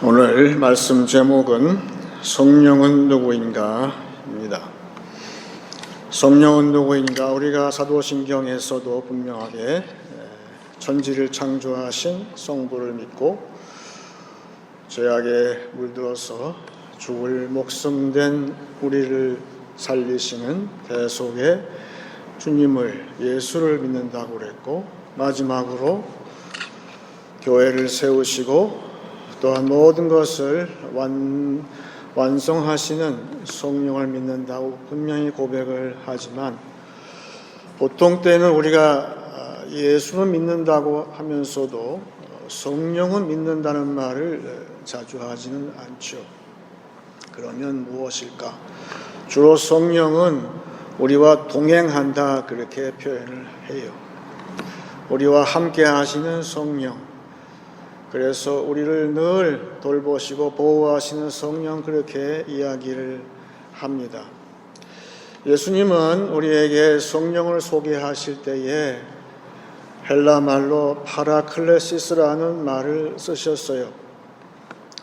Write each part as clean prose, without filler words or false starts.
오늘 말씀 제목은 성령은 누구인가입니다. 성령은 누구인가? 우리가 사도신경에서도 분명하게 천지를 창조하신 성부를 믿고 죄악에 물들어서 죽을 목숨된 우리를 살리시는 대속의 주님을, 예수를 믿는다고 그랬고, 마지막으로 교회를 세우시고 또한 모든 것을 완성하시는 성령을 믿는다고 분명히 고백을 하지만, 보통 때는 우리가 예수는 믿는다고 하면서도 성령은 믿는다는 말을 자주 하지는 않죠. 그러면 무엇일까? 주로 성령은 우리와 동행한다, 그렇게 표현을 해요. 우리와 함께 하시는 성령, 그래서 우리를 늘 돌보시고 보호하시는 성령, 그렇게 이야기를 합니다. 예수님은 우리에게 성령을 소개하실 때에 헬라 말로 파라클레시스라는 말을 쓰셨어요.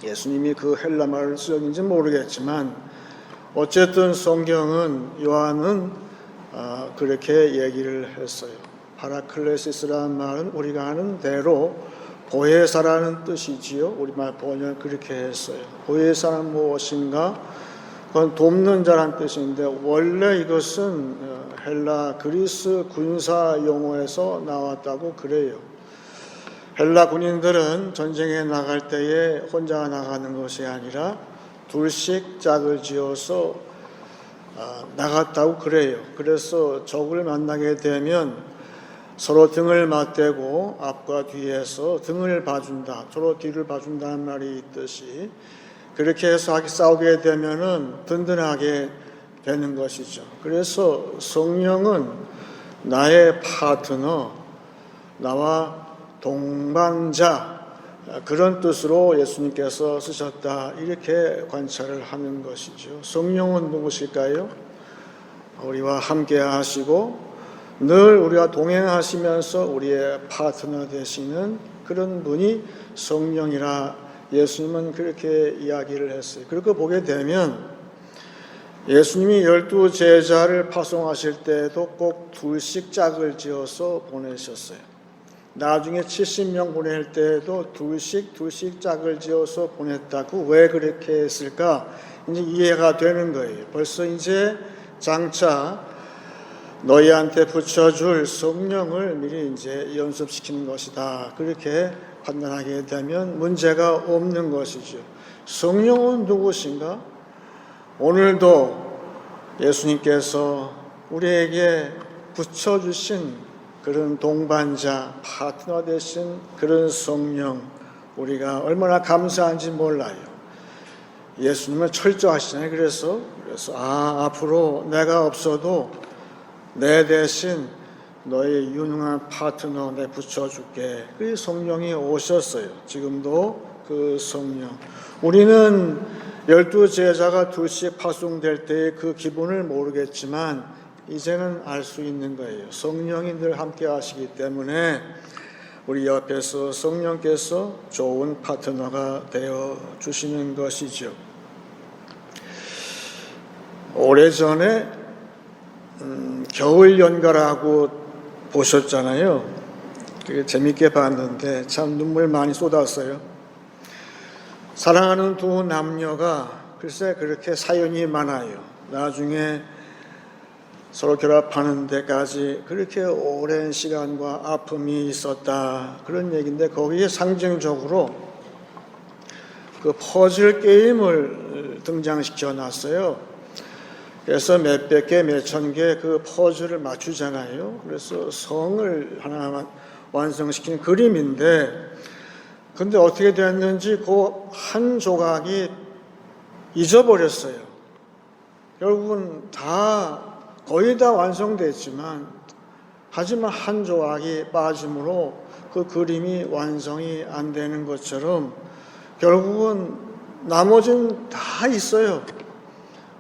예수님이 그 헬라 말을 쓰셨는지 모르겠지만 어쨌든 성경은, 요한은 그렇게 얘기를 했어요. 파라클레시스라는 말은 우리가 아는 대로 보혜사라는 뜻이지요. 우리말 번역 그렇게 했어요. 보혜사는 무엇인가? 그건 돕는 자란 뜻인데, 원래 이것은 헬라 그리스 군사 용어에서 나왔다고 그래요. 헬라 군인들은 전쟁에 나갈 때에 혼자 나가는 것이 아니라 둘씩 짝을 지어서 나갔다고 그래요. 그래서 적을 만나게 되면 서로 등을 맞대고 앞과 뒤에서 등을 봐준다, 서로 뒤를 봐준다는 말이 있듯이, 그렇게 해서 싸우게 되면은 든든하게 되는 것이죠. 그래서 성령은 나의 파트너, 나와 동반자, 그런 뜻으로 예수님께서 쓰셨다, 이렇게 관찰을 하는 것이죠. 성령은 누구실까요? 우리와 함께 하시고 늘 우리와 동행하시면서 우리의 파트너 되시는 그런 분이 성령이라 예수님은 그렇게 이야기를 했어요. 그렇게 보게 되면 예수님이 12 제자를 파송하실 때에도 꼭 둘씩 짝을 지어서 보내셨어요. 나중에 70명 보낼 때에도 둘씩 짝을 지어서 보냈다고. 왜 그렇게 했을까? 이제 이해가 되는 거예요. 벌써 이제 장차 너희한테 붙여줄 성령을 미리 이제 연습시키는 것이다, 그렇게 판단하게 되면 문제가 없는 것이죠. 성령은 누구신가? 오늘도 예수님께서 우리에게 붙여주신 그런 동반자, 파트너 되신 그런 성령, 우리가 얼마나 감사한지 몰라요. 예수님은 철저하시잖아요. 그래서 앞으로 내가 없어도 내 대신 너의 유능한 파트너 내 붙여줄게. 그 성령이 오셨어요. 지금도 그 성령. 우리는 12 제자가 둘씩 파송될 때의 그 기분을 모르겠지만 이제는 알 수 있는 거예요. 성령이 늘 함께 하시기 때문에 우리 옆에서 성령께서 좋은 파트너가 되어 주시는 것이죠. 오래전에 겨울 연가라고 보셨잖아요. 그게 재밌게 봤는데 참 눈물 많이 쏟았어요. 사랑하는 두 남녀가 글쎄 그렇게 사연이 많아요. 나중에 서로 결합하는 데까지 그렇게 오랜 시간과 아픔이 있었다, 그런 얘기인데, 거기에 상징적으로 그 퍼즐 게임을 등장시켜 놨어요. 그래서 몇백 개, 몇천 개 그 퍼즐을 맞추잖아요. 그래서 성을 하나 완성시키는 그림인데, 근데 어떻게 됐는지 그 한 조각이 잊어버렸어요. 결국은 거의 다 완성됐지만, 하지만 한 조각이 빠짐으로 그 그림이 완성이 안 되는 것처럼 결국은 나머지는 다 있어요.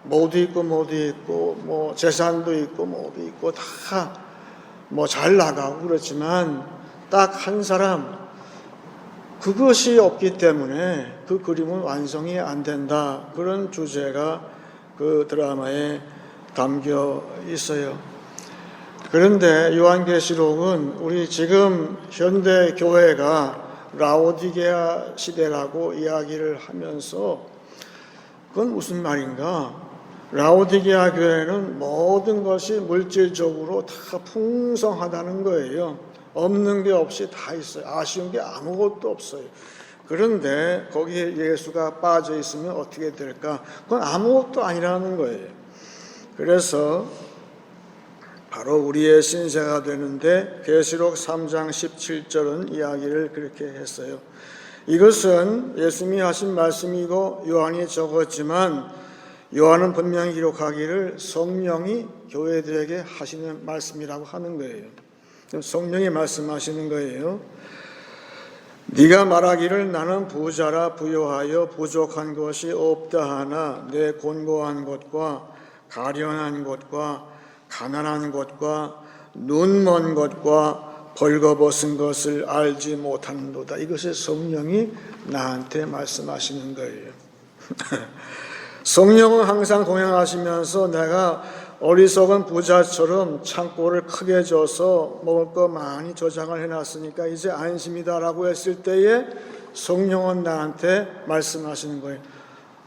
모두 있고 뭐 재산도 있고 모두 있고 다 뭐 잘 나가고 그렇지만 딱 한 사람, 그것이 없기 때문에 그 그림은 완성이 안 된다. 그런 주제가 그 드라마에 담겨 있어요. 그런데 요한계시록은 우리 지금 현대 교회가 라오디게아 시대라고 이야기를 하면서 그건 무슨 말인가? 라오디게아 교회는 모든 것이 물질적으로 다 풍성하다는 거예요. 없는 게 없이 다 있어요. 아쉬운 게 아무것도 없어요. 그런데 거기에 예수가 빠져 있으면 어떻게 될까? 그건 아무것도 아니라는 거예요. 그래서 바로 우리의 신세가 되는데 계시록 3장 17절은 이야기를 그렇게 했어요. 이것은 예수님이 하신 말씀이고 요한이 적었지만 요한은 분명히 기록하기를 성령이 교회들에게 하시는 말씀이라고 하는 거예요. 성령이 말씀하시는 거예요. 네가 말하기를 나는 부자라 부요하여 부족한 것이 없다 하나 내 곤고한 것과 가련한 것과 가난한 것과 눈먼 것과 벌거벗은 것을 알지 못하는도다. 이것이 성령이 나한테 말씀하시는 거예요. 성령은 항상 동행하시면서 내가 어리석은 부자처럼 창고를 크게 줘서 먹을 거 많이 저장을 해놨으니까 이제 안심이다라고 했을 때에 성령은 나한테 말씀하시는 거예요.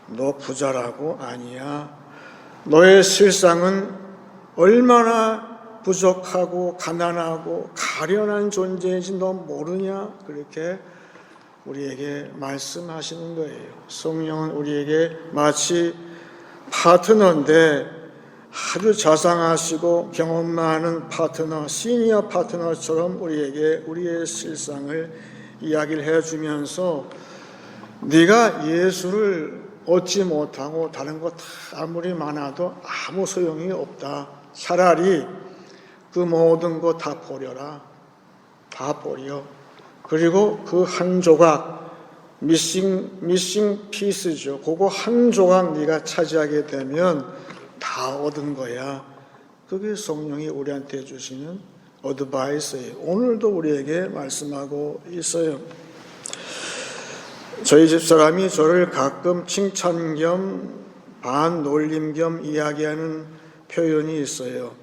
너 부자라고? 아니야. 너의 실상은 얼마나 부족하고 가난하고 가련한 존재인지 너 모르냐? 그렇게 우리에게 말씀하시는 거예요. 성령은 우리에게 마치 파트너인데 아주 자상하시고 경험 많은 파트너, 시니어 파트너처럼 우리에게 우리의 실상을 이야기를 해주면서 네가 예수를 얻지 못하고 다른 것 아무리 많아도 아무 소용이 없다. 차라리 그 모든 거 다 버려라. 다 버려. 그리고 그 한 조각 미싱 피스죠. 그거 한 조각 네가 차지하게 되면 다 얻은 거야. 그게 성령이 우리한테 주시는 어드바이스예요. 오늘도 우리에게 말씀하고 있어요. 저희 집사람이 저를 가끔 칭찬 겸 반놀림 겸 이야기하는 표현이 있어요.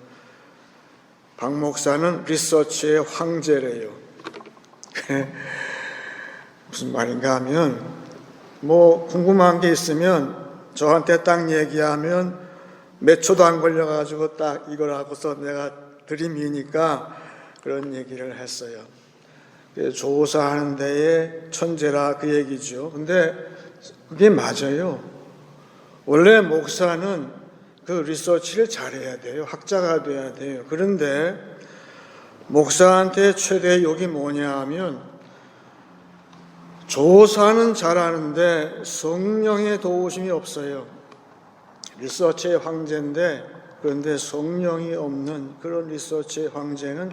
박 목사는 리서치의 황제래요. 무슨 말인가 하면 뭐 궁금한 게 있으면 저한테 딱 얘기하면 몇 초도 안 걸려가지고 딱 이걸 하고서 내가 들이미니까 그런 얘기를 했어요. 조사하는 데에 천재라 그 얘기죠. 근데 그게 맞아요. 원래 목사는 그 리서치를 잘해야 돼요. 학자가 돼야 돼요. 그런데 목사한테 최대의 욕이 뭐냐 하면 조사는 잘하는데 성령의 도우심이 없어요. 리서치의 황제인데 그런데 성령이 없는 그런 리서치의 황제는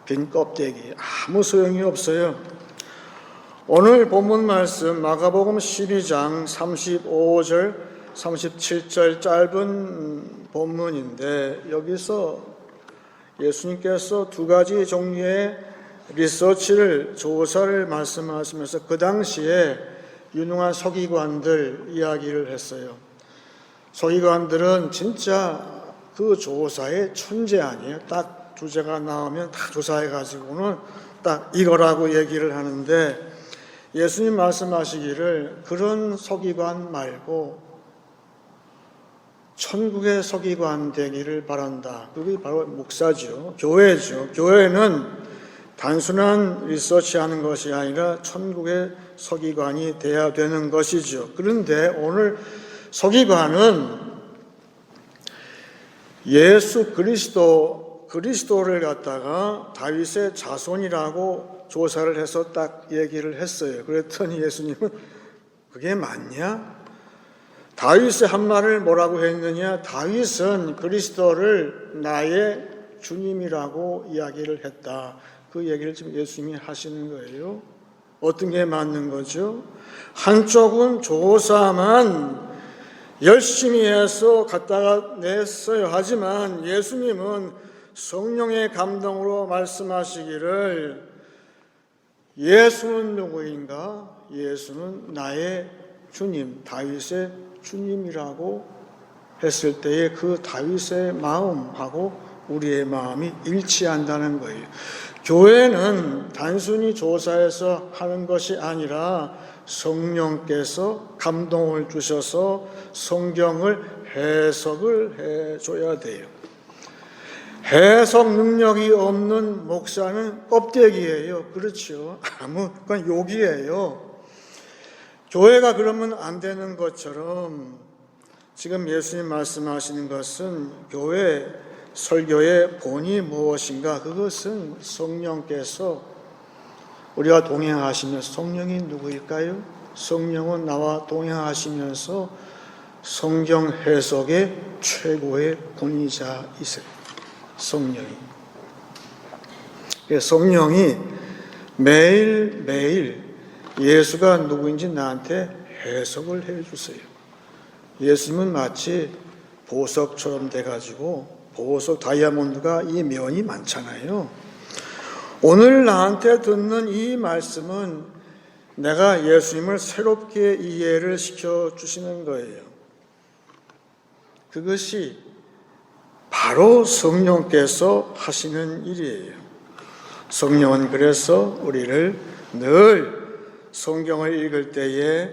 빈 껍데기, 아무 소용이 없어요. 오늘 본문 말씀 마가복음 12장 35절 37절 짧은 본문인데 여기서 예수님께서 두 가지 종류의 리서치를 조사를 말씀하시면서 그 당시에 유능한 서기관들 이야기를 했어요. 서기관들은 진짜 그 조사의 천재 아니에요. 딱 주제가 나오면 다 조사해가지고는 딱 이거라고 얘기를 하는데 예수님 말씀하시기를 그런 서기관 말고 천국의 서기관 되기를 바란다. 그게 바로 목사죠. 교회죠. 교회는 단순한 리서치하는 것이 아니라 천국의 서기관이 돼야 되는 것이죠. 그런데 오늘 서기관은 예수 그리스도를 갖다가 다윗의 자손이라고 조사를 해서 딱 얘기를 했어요. 그랬더니 예수님은 그게 맞냐? 다윗의 한 말을 뭐라고 했느냐? 다윗은 그리스도를 나의 주님이라고 이야기를 했다. 그 얘기를 지금 예수님이 하시는 거예요. 어떤 게 맞는 거죠? 한쪽은 조사만 열심히 해서 갖다가 냈어요. 하지만 예수님은 성령의 감동으로 말씀하시기를 예수는 누구인가? 예수는 나의 주님, 다윗의 주님이라고 했을 때에 그 다윗의 마음하고 우리의 마음이 일치한다는 거예요. 교회는 단순히 조사해서 하는 것이 아니라 성령께서 감동을 주셔서 성경을 해석을 해줘야 돼요. 해석 능력이 없는 목사는 껍데기예요. 그렇죠? 그건 욕이에요. 교회가 그러면 안 되는 것처럼 지금 예수님 말씀하시는 것은 교회 설교의 본이 무엇인가? 그것은 성령께서 우리가 동행하시면서, 성령이 누구일까요? 성령은 나와 동행하시면서 성경 해석의 최고의 권위자이세요. 성령이. 성령이 매일매일 예수가 누구인지 나한테 해석을 해주세요. 예수님은 마치 보석처럼 돼가지고, 보석 다이아몬드가 이 면이 많잖아요. 오늘 나한테 듣는 이 말씀은 내가 예수님을 새롭게 이해를 시켜주시는 거예요. 그것이 바로 성령께서 하시는 일이에요. 성령은 그래서 우리를 늘 성경을 읽을 때에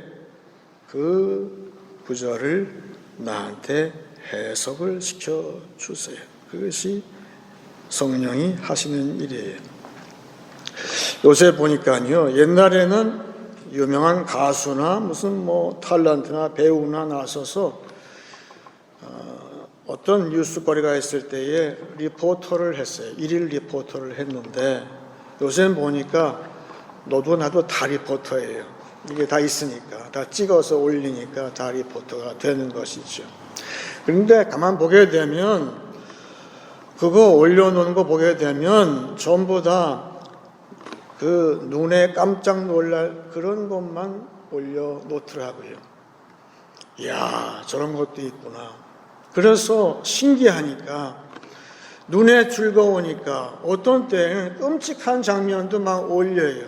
그 구절을 나한테 해석을 시켜주세요. 그것이 성령이 하시는 일이에요. 요새 보니까요, 옛날에는 유명한 가수나 무슨 탤런트나 배우나 나서서 어떤 뉴스거리가 있을 때에 리포터를 했어요. 일일 리포터를 했는데 요새는 보니까 너도 나도 다 리포터예요. 이게 다 있으니까, 다 찍어서 올리니까 다 리포터가 되는 것이죠. 그런데 가만 보게 되면, 그거 올려놓은 거 보게 되면 전부 다 그 눈에 깜짝 놀랄 그런 것만 올려놓더라고요. 이야, 저런 것도 있구나. 그래서 신기하니까, 눈에 즐거우니까 어떤 때는 끔찍한 장면도 막 올려요.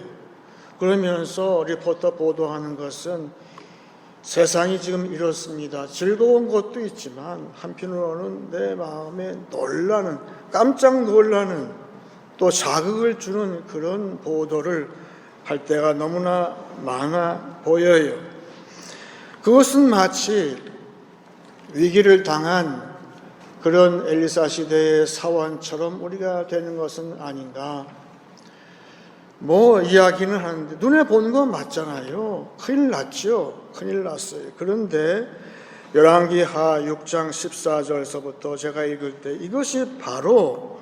그러면서 리포터 보도하는 것은 세상이 지금 이렇습니다. 즐거운 것도 있지만 한편으로는 내 마음에 놀라는, 깜짝 놀라는, 또 자극을 주는 그런 보도를 할 때가 너무나 많아 보여요. 그것은 마치 위기를 당한 그런 엘리사 시대의 사원처럼 우리가 되는 것은 아닌가. 이야기는 하는데 눈에 보는 건 맞잖아요. 큰일 났죠. 큰일 났어요. 그런데 열왕기하 6장 14절서부터 제가 읽을 때 이것이 바로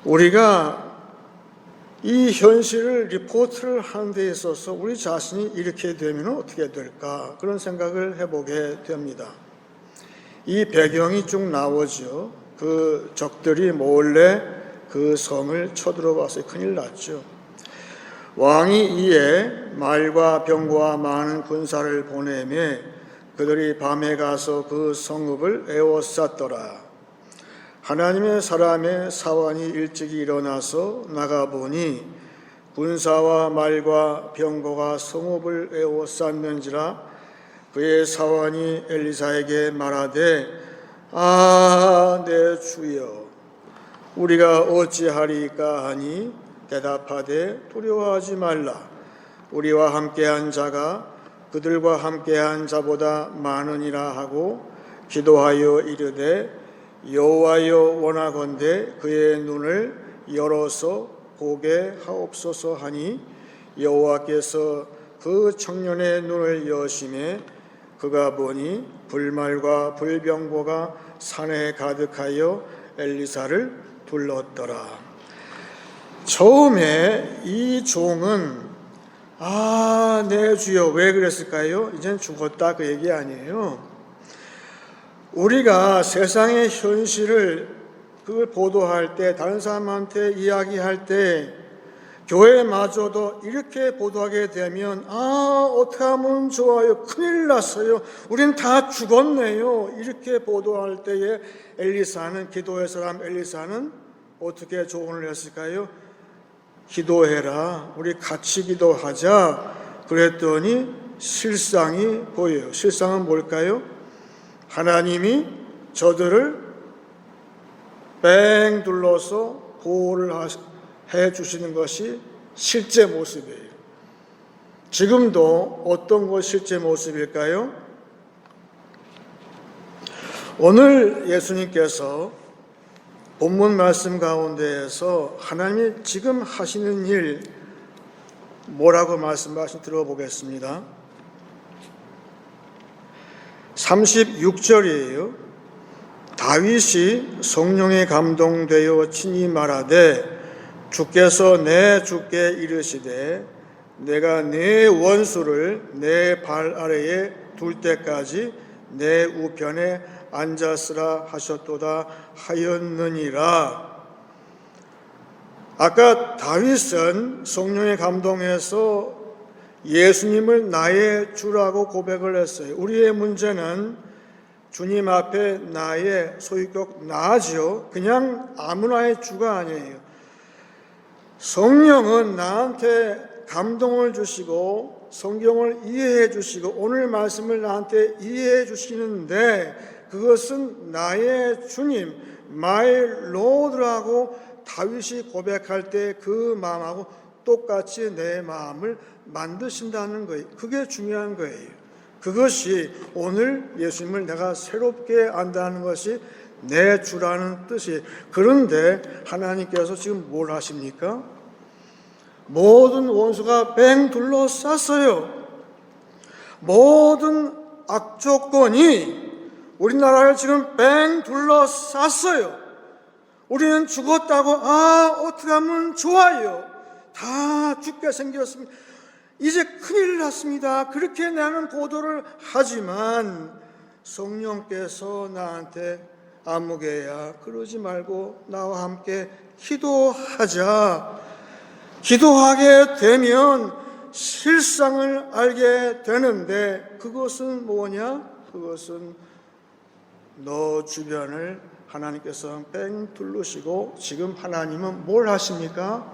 우리가 이 현실을 리포트를 하는 데 있어서 우리 자신이 이렇게 되면 어떻게 될까, 그런 생각을 해보게 됩니다. 이 배경이 쭉 나오죠. 그 적들이 몰래 그 성을 쳐들어와서 큰일 났죠. 왕이 이에 말과 병과 많은 군사를 보내매 그들이 밤에 가서 그 성읍을 에워쌌더라. 하나님의 사람의 사원이 일찍이 일어나서 나가보니 군사와 말과 병거가 성읍을 에워쌌는지라. 그의 사원이 엘리사에게 말하되, 내 주여, 우리가 어찌하리까 하니 대답하되, 두려워하지 말라. 우리와 함께한 자가 그들과 함께한 자보다 많으니라 하고 기도하여 이르되, 여호와여, 원하건대 그의 눈을 열어서 보게 하옵소서 하니 여호와께서 그 청년의 눈을 여시매 그가 보니 불말과 불병거가 산에 가득하여 엘리사를 둘렀더라. 처음에 이 종은 내 주여, 왜 그랬을까요? 이젠 죽었다, 그 얘기 아니에요. 우리가 세상의 현실을 그걸 보도할 때, 다른 사람한테 이야기할 때, 교회마저도 이렇게 보도하게 되면 어떻게 하면 좋아요? 큰일 났어요. 우린 다 죽었네요. 이렇게 보도할 때에 기도의 사람 엘리사는 어떻게 조언을 했을까요? 기도해라. 우리 같이 기도하자. 그랬더니 실상이 보여요. 실상은 뭘까요? 하나님이 저들을 뺑 둘러서 보호를 해 주시는 것이 실제 모습이에요. 지금도 어떤 것이 실제 모습일까요? 오늘 예수님께서 본문 말씀 가운데에서 하나님이 지금 하시는 일 뭐라고 말씀하신 들어보겠습니다. 36절이에요. 다윗이 성령에 감동되어 친히 말하되 주께서 내 주께 이르시되 내가 네 원수를 내 발 아래에 둘 때까지 내 우편에 앉았으라 하셨도다 하였느니라. 아까 다윗은 성령에 감동해서 예수님을 나의 주라고 고백을 했어요. 우리의 문제는 주님 앞에 나의 소유격 나죠. 그냥 아무나의 주가 아니에요. 성령은 나한테 감동을 주시고 성경을 이해해 주시고 오늘 말씀을 나한테 이해해 주시는데 그것은 나의 주님, my Lord라고 다윗이 고백할 때 그 마음하고 똑같이 내 마음을 만드신다는 거예요. 그게 중요한 거예요. 그것이 오늘 예수님을 내가 새롭게 안다는 것이 내 주라는 뜻이에요. 그런데 하나님께서 지금 뭘 하십니까? 모든 원수가 뺑 둘러쌌어요. 모든 악조건이 우리나라를 지금 뺑 둘러쌌어요. 우리는 죽었다고 어떻게 하면 좋아요. 다 죽게 생겼습니다. 이제 큰일 났습니다. 그렇게 나는 보도를 하지만 성령께서 나한테 아무개야 그러지 말고 나와 함께 기도하자. 기도하게 되면 실상을 알게 되는데 그것은 뭐냐? 그것은 너 주변을 하나님께서 뺑 둘러시고 지금 하나님은 뭘 하십니까?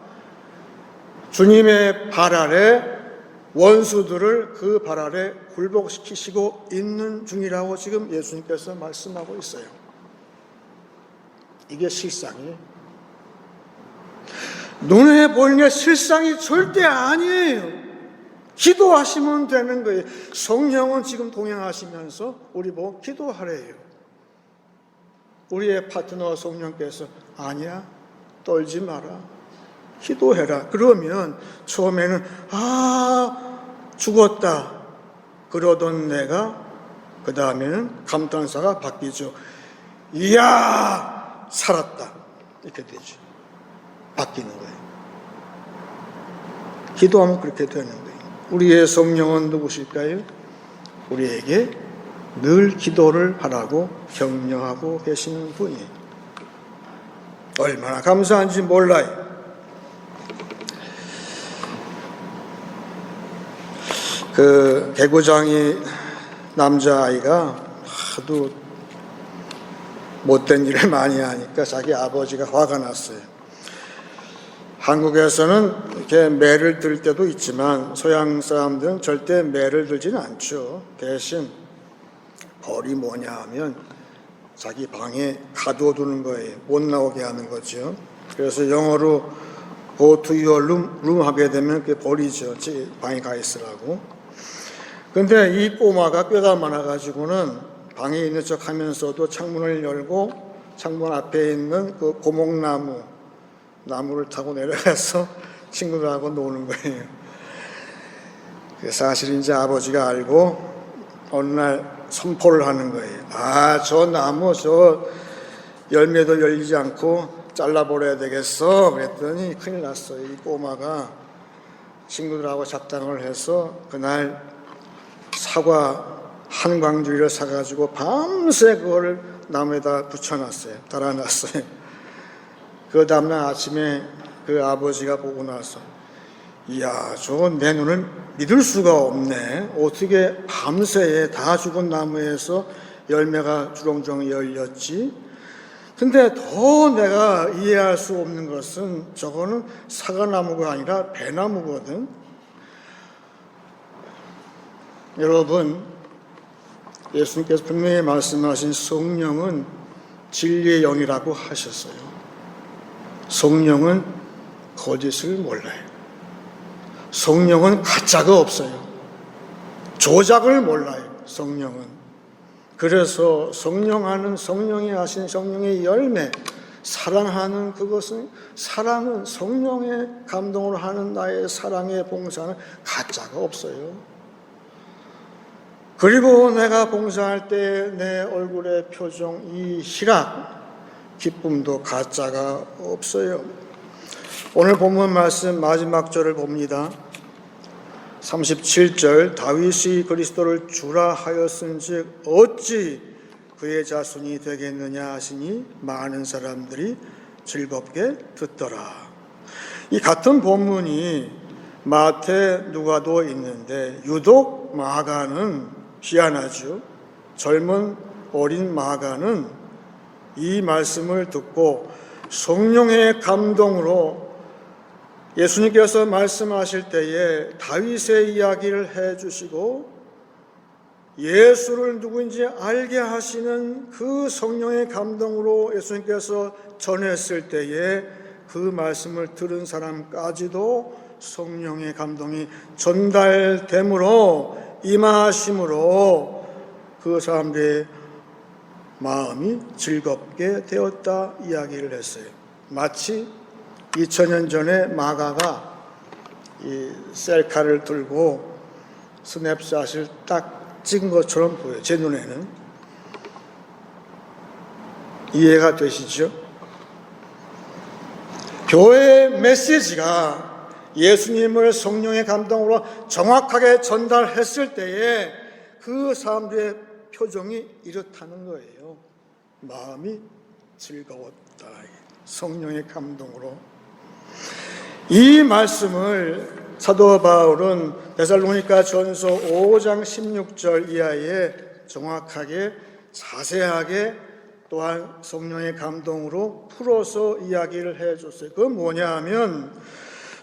주님의 발 아래 원수들을 그 발 아래 굴복시키시고 있는 중이라고 지금 예수님께서 말씀하고 있어요. 이게 실상이에요. 눈에 보이는 게 실상이 절대 아니에요. 기도하시면 되는 거예요. 성령은 지금 동행하시면서 우리 보고 기도하래요. 우리의 파트너 성령께서 아니야, 떨지 마라, 기도해라. 그러면 처음에는 죽었다 그러던 내가 그 다음에는 감탄사가 바뀌죠. 이야 살았다 이렇게 되죠. 바뀌는 거예요. 기도하면 그렇게 되는 거예요. 우리의 성령은 누구실까요? 우리에게 늘 기도를 하라고 격려하고 계시는 분이에요. 얼마나 감사한지 몰라요. 그 개구장이 남자아이가 하도 못된 일을 많이 하니까 자기 아버지가 화가 났어요. 한국에서는 이렇게 매를 들 때도 있지만 서양 사람들은 절대 매를 들지는 않죠. 대신 벌이 뭐냐 하면 자기 방에 가둬두는 거예요. 못 나오게 하는 거죠. 그래서 영어로 go to your room 하게 되면 그게 벌이죠. 방에 가 있으라고. 근데 이 꼬마가 뼈가 많아가지고는 방에 있는 척 하면서도 창문을 열고 창문 앞에 있는 그 나무를 타고 내려가서 친구들하고 노는 거예요. 사실 이제 아버지가 알고 어느 날 선포를 하는 거예요. 저 나무 저 열매도 열리지 않고 잘라버려야 되겠어. 그랬더니 큰일 났어요. 이 꼬마가 친구들하고 작당을 해서 그날 사과 한 광주리를 사가지고 밤새 그거를 나무에다 붙여놨어요. 달아놨어요. 그 다음날 아침에 그 아버지가 보고 나서 이야 저거 내 눈을 믿을 수가 없네. 어떻게 밤새에 다 죽은 나무에서 열매가 주렁주렁 열렸지. 근데 더 내가 이해할 수 없는 것은 저거는 사과나무가 아니라 배나무거든. 여러분, 예수님께서 분명히 말씀하신 성령은 진리의 영이라고 하셨어요. 성령은 거짓을 몰라요. 성령은 가짜가 없어요. 조작을 몰라요. 성령은. 그래서 성령이 하신 성령의 열매, 사랑하는 그것은, 사랑은 성령의 감동으로 하는 나의 사랑의 봉사는 가짜가 없어요. 그리고 내가 봉사할 때 내 얼굴의 표정, 이 희락, 기쁨도 가짜가 없어요. 오늘 본문 말씀 마지막 절을 봅니다. 37절, 다윗이 그리스도를 주라 하였은즉 어찌 그의 자손이 되겠느냐 하시니 많은 사람들이 즐겁게 듣더라. 이 같은 본문이 마태, 누가도 있는데 유독 마가는 희한하죠. 젊은 어린 마가는 이 말씀을 듣고 성령의 감동으로 예수님께서 말씀하실 때에 다윗의 이야기를 해주시고 예수를 누구인지 알게 하시는 그 성령의 감동으로 예수님께서 전했을 때에 그 말씀을 들은 사람까지도 성령의 감동이 전달됨으로, 임하심으로 그 사람들의 마음이 즐겁게 되었다 이야기를 했어요. 마치 2000년 전에 마가가 이 셀카를 들고 스냅샷을 딱 찍은 것처럼 보여요. 제 눈에는. 이해가 되시죠? 교회의 메시지가 예수님을 성령의 감동으로 정확하게 전달했을 때에 그 사람들의 표정이 이렇다는 거예요. 마음이 즐거웠다. 성령의 감동으로. 이 말씀을 사도 바울은 데살로니가 전서 5장 16절 이하에 정확하게 자세하게 또한 성령의 감동으로 풀어서 이야기를 해줬어요. 그건 뭐냐 하면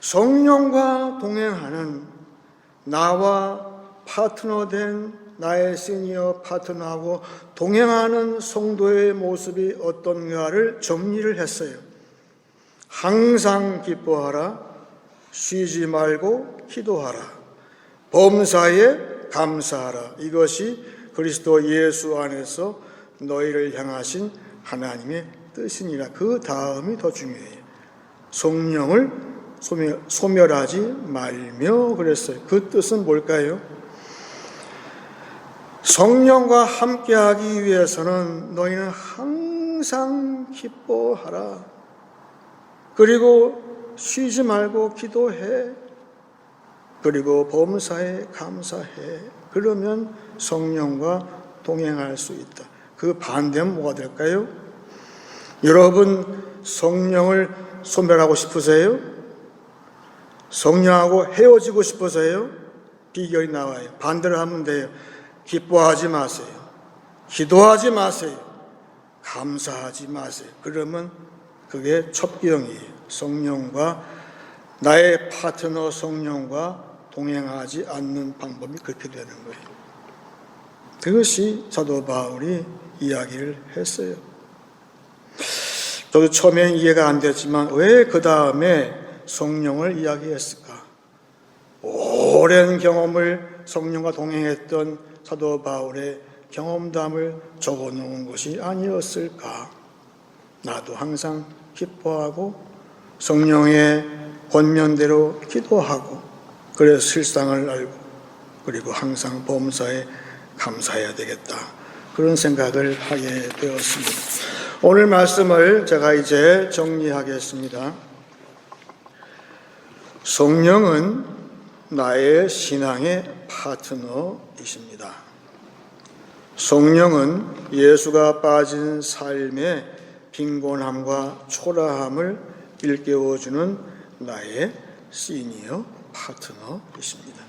성령과 동행하는 나와 파트너된 나의 시니어 파트너하고 동행하는 성도의 모습이 어떤가를 정리를 했어요. 항상 기뻐하라, 쉬지 말고 기도하라, 범사에 감사하라. 이것이 그리스도 예수 안에서 너희를 향하신 하나님의 뜻이니라. 그 다음이 더 중요해요. 성령을 소멸하지 말며 그랬어요. 그 뜻은 뭘까요? 성령과 함께하기 위해서는 너희는 항상 기뻐하라. 그리고 쉬지 말고 기도해. 그리고 범사에 감사해. 그러면 성령과 동행할 수 있다. 그 반대는 뭐가 될까요? 여러분, 성령을 소멸하고 싶으세요? 성령하고 헤어지고 싶으세요? 비결이 나와요. 반대로 하면 돼요. 기뻐하지 마세요. 기도하지 마세요. 감사하지 마세요. 그러면 그게 첩기형이에요. 성령과 나의 파트너 성령과 동행하지 않는 방법이 그렇게 되는 거예요. 그것이 사도 바울이 이야기를 했어요. 저도 처음엔 이해가 안 됐지만 왜 그 다음에 성령을 이야기했을까? 오랜 경험을 성령과 동행했던 사도 바울의 경험담을 적어놓은 것이 아니었을까? 나도 항상 기뻐하고 성령의 권면대로 기도하고 그래서 실상을 알고 그리고 항상 범사에 감사해야 되겠다. 그런 생각을 하게 되었습니다. 오늘 말씀을 제가 이제 정리하겠습니다. 성령은 나의 신앙의 파트너이십니다. 성령은 예수가 빠진 삶의 빈곤함과 초라함을 일깨워주는 나의 시니어 파트너이십니다.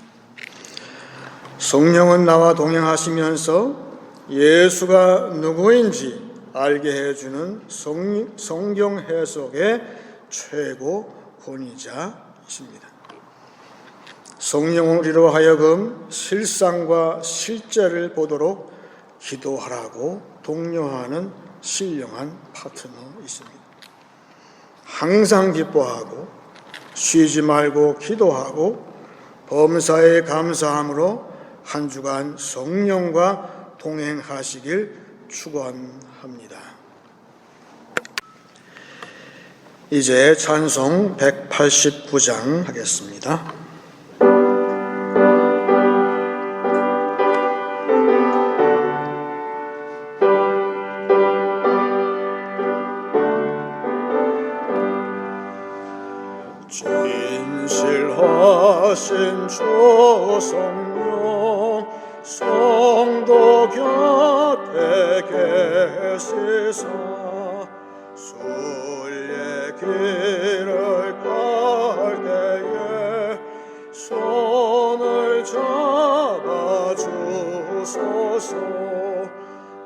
성령은 나와 동행하시면서 예수가 누구인지 알게 해주는 성경 해석의 최고 권위자이십니다. 성령은 우리로 하여금 실상과 실제를 보도록 기도하라고 독려하는 신령한 파트너이십니다. 항상 기뻐하고 쉬지 말고 기도하고 범사에 감사함으로 한 주간 성령과 동행하시길 축원합니다. 이제 찬송 189장 하겠습니다. 진실하신 주 성령 성도 곁에 계시사 순례 길을 갈 때에 손을 잡아 주소서.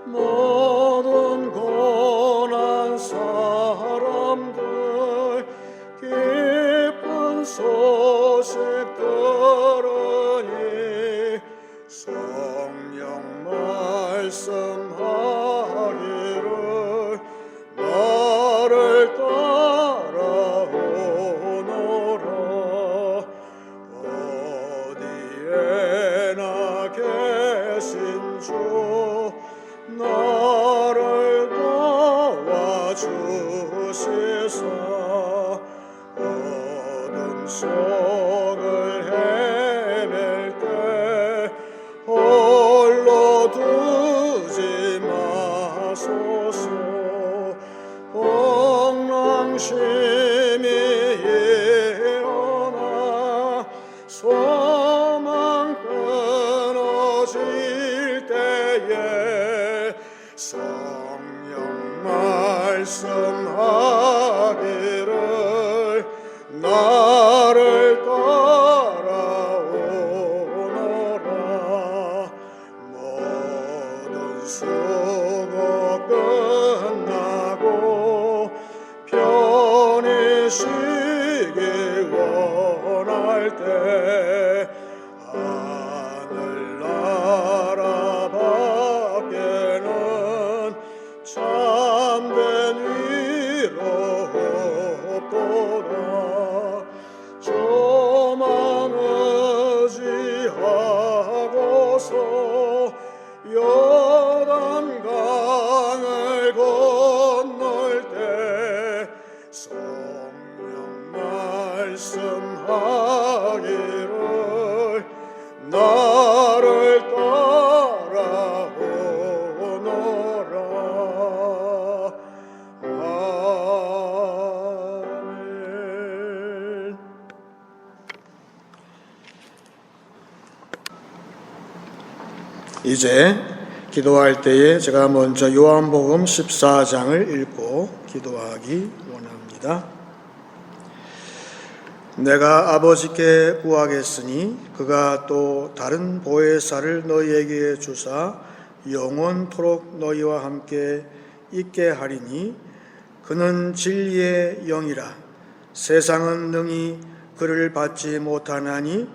모든 고난 사람들 기쁜 소식 들으니 성령 말씀하기를 나를 따라오너라. 어디에나 계신 주 나를 도와주시사 어둠 속을 헤맬 때 홀로 두지 마소서. 폭랑심이 일어나 소망 끊어질 때에 성령 말씀하기를 나를 따라오너라. 모든 수고 끝나고 편히 쉬길 원할 때 하늘나라 밖에는 참된 위로 없도다. 저만 의지하고서 요단강을 건널 때 성령 말씀하기를 나를 따라오너라. 아멘. 이제 기도할 때에 제가 먼저 요한복음 14장을 읽고 기도하기 원합니다. 내가 아버지께 구하겠으니 그가 또 다른 보혜사를 너희에게 주사 영원토록 너희와 함께 있게 하리니 그는 진리의 영이라. 세상은 능히 그를 받지 못하나니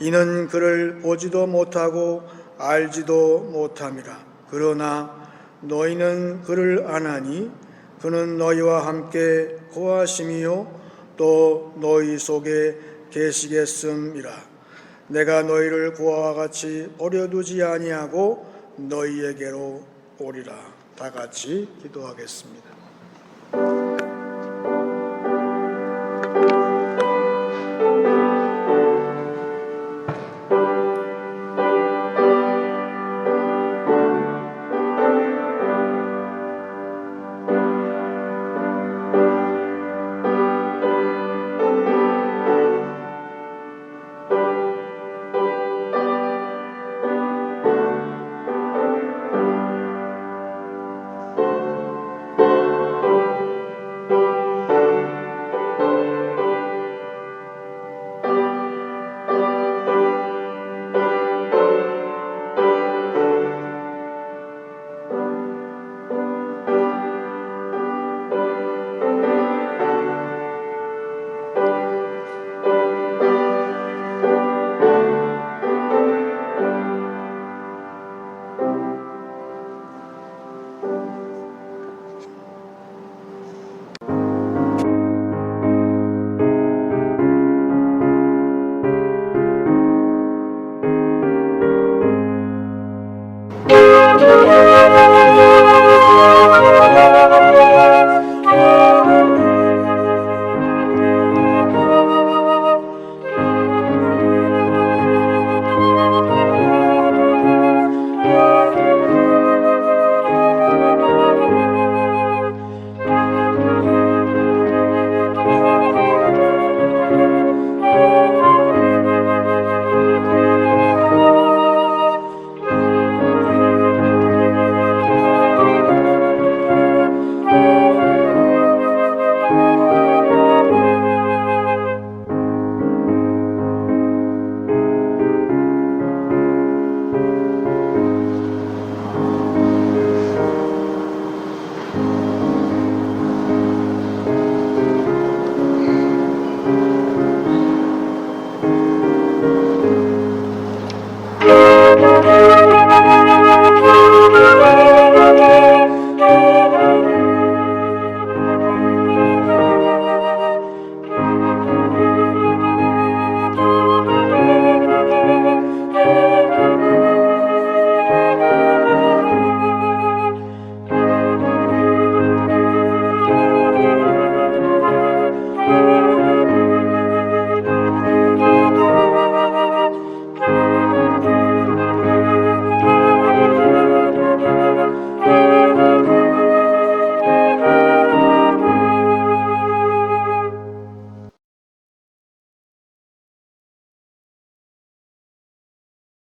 이는 그를 보지도 못하고 알지도 못함이라. 그러나 너희는 그를 아나니 그는 너희와 함께 거하심이요 또 너희 속에 계시겠음이라. 내가 너희를 고아와 같이 버려두지 아니하고 너희에게로 오리라. 다 같이 기도하겠습니다.